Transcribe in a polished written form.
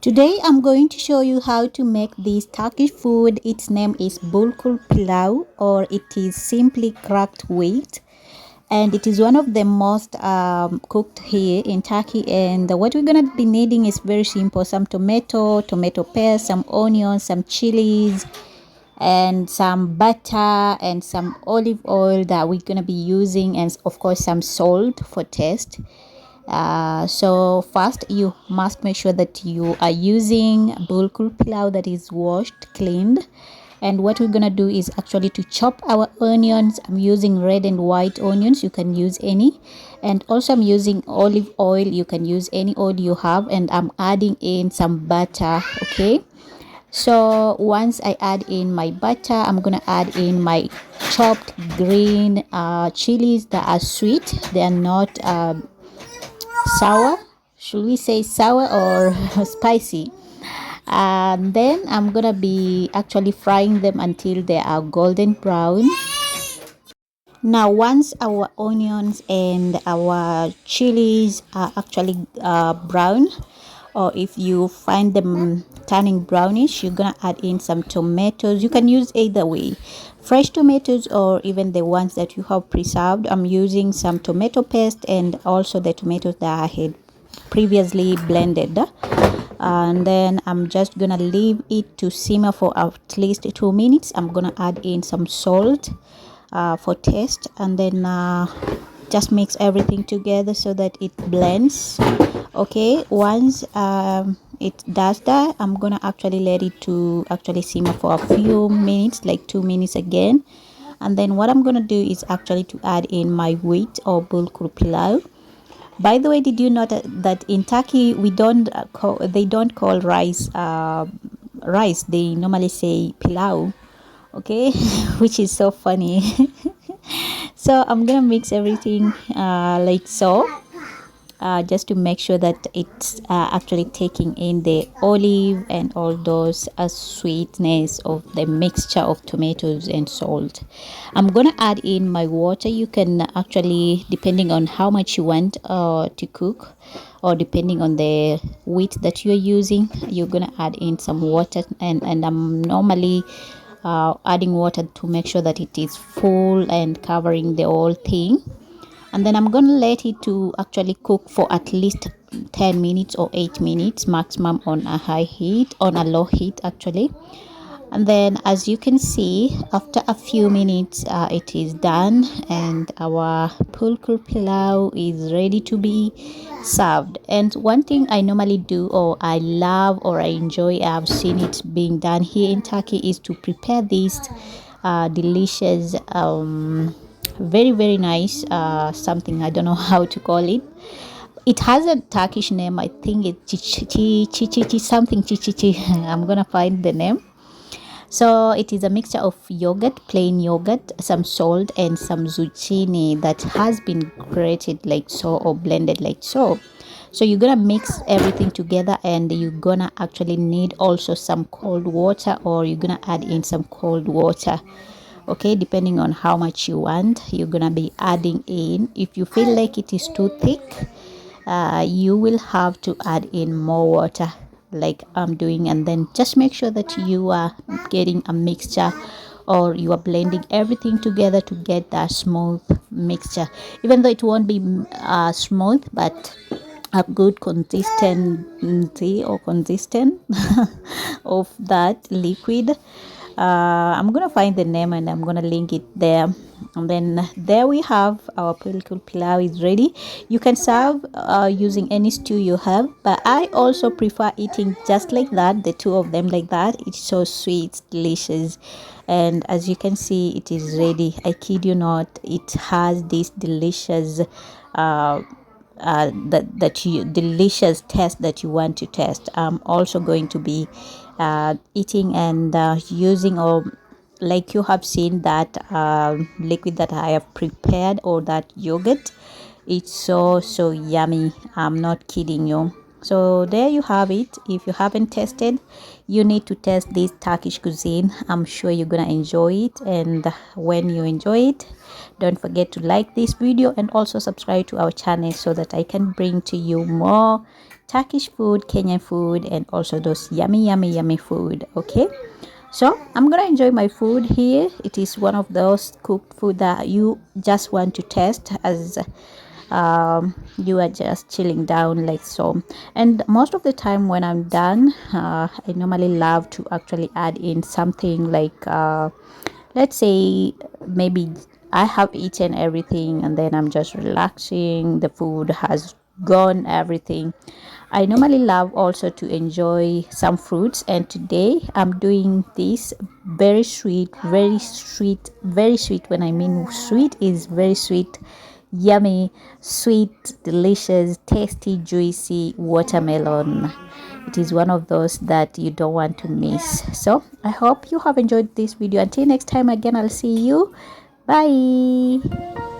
Today I'm going to show you how to make this Turkish food. Its name is Bulgur Pilav, or it is simply cracked wheat, and it is one of the most cooked here in Turkey. And what we're gonna be needing is very simple: some tomato paste, some onions, some chilies, and some butter and some olive oil that we're gonna be using, and of course some salt for taste. So first you must make sure that you are using bulgur pilau that is washed, cleaned. And what we're gonna do is actually to chop our onions. I'm using red and white onions, you can use any. And also I'm using olive oil, you can use any oil you have. And I'm adding in some butter. Okay, so once I add in my butter, I'm gonna add in my chopped green chilies that are sweet. They are not sour. Should we say sour or spicy? And then I'm gonna be actually frying them until they are golden brown. Now once our onions and our chilies are actually brown, or if you find them turning brownish, you're gonna add in some tomatoes. You can use either way, fresh tomatoes or even the ones that you have preserved. I'm using some tomato paste and also the tomatoes that I had previously blended. And then I'm just gonna leave it to simmer for at least 2 minutes. I'm gonna add in some salt for taste, and then just mix everything together so that it blends. Okay, once it does that, I'm gonna actually let it to actually simmer for a few minutes, like 2 minutes again. And then what I'm gonna do is actually to add in my wheat or bulgur pilau. By the way, did you know that in Turkey they don't call rice rice, they normally say pilau. Okay, which is so funny. So I'm gonna mix everything like so, just to make sure that it's actually taking in the olive and all those sweetness of the mixture of tomatoes and salt. I'm gonna add in my water. You can actually, depending on how much you want to cook, or depending on the wheat that you're using, you're gonna add in some water. And I'm normally adding water to make sure that it is full and covering the whole thing. And then I'm gonna let it to actually cook for at least 10 minutes or 8 minutes maximum on a high heat, on a low heat actually. And then as you can see, after a few minutes it is done, and our pulkur pilau is ready to be served. And one thing I normally do, or I love, or I enjoy, I've seen it being done here in Turkey, is to prepare this delicious very nice something, I don't know how to call it. It has a Turkish name, I think it's chichichi something, chichichi. I'm gonna find the name. So it is a mixture of yogurt, plain yogurt, some salt, and some zucchini that has been grated like so, or blended like so. So you're gonna mix everything together, and you're gonna actually need also some cold water, or you're gonna add in some cold water. Okay, depending on how much you want, you're gonna be adding in. If you feel like it is too thick, you will have to add in more water like I'm doing. And then just make sure that you are getting a mixture, or you are blending everything together to get that smooth mixture, even though it won't be smooth, but a good consistency or consistent of that liquid. I'm gonna find the name and I'm gonna link it there. And then there we have our pulkur pilau is ready. You can serve using any stew you have, but I also prefer eating just like that, the two of them like that. It's so sweet, delicious. And as you can see, it is ready. I kid you not, it has this delicious delicious taste that you want to taste. I'm also going to be eating and using, or like you have seen that liquid that I have prepared, or that yogurt. It's so yummy, I'm not kidding you. So there you have it. If you haven't tasted, you need to test this Turkish cuisine. I'm sure you're gonna enjoy it. And when you enjoy it, don't forget to like this video and also subscribe to our channel so that I can bring to you more Turkish food, Kenyan food, and also those yummy, yummy, yummy food. Okay, so I'm gonna enjoy my food here. It is one of those cooked food that you just want to test as you are just chilling down like so. And most of the time when I'm done, I normally love to actually add in something like let's say maybe I have eaten everything and then I'm just relaxing, the food has gone everything. I normally love also to enjoy some fruits, and today I'm doing this very sweet, very sweet, very sweet. When I mean sweet, is very sweet, yummy, sweet, delicious, tasty, juicy watermelon. It is one of those that you don't want to miss. So I hope you have enjoyed this video. Until next time again, I'll see you. Bye.